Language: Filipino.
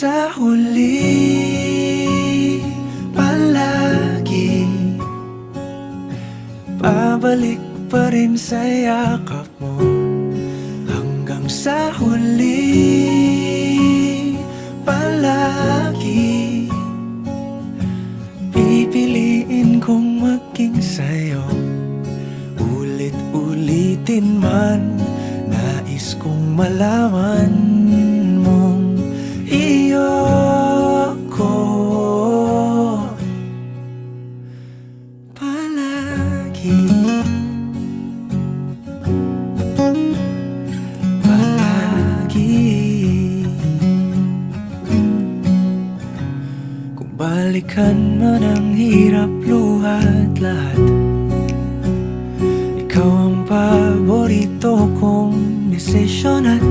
sa huli, palagi babalik pa rin sa yakap mo. Hanggang sa huli, palagi pipiliin kong maging sa'yo. Ulit-ulitin man, nais kong malaman mong iyo ko palagi. Kung balikan man ang hirap, luha at lahat, ikaw ang paborito kong desisyon at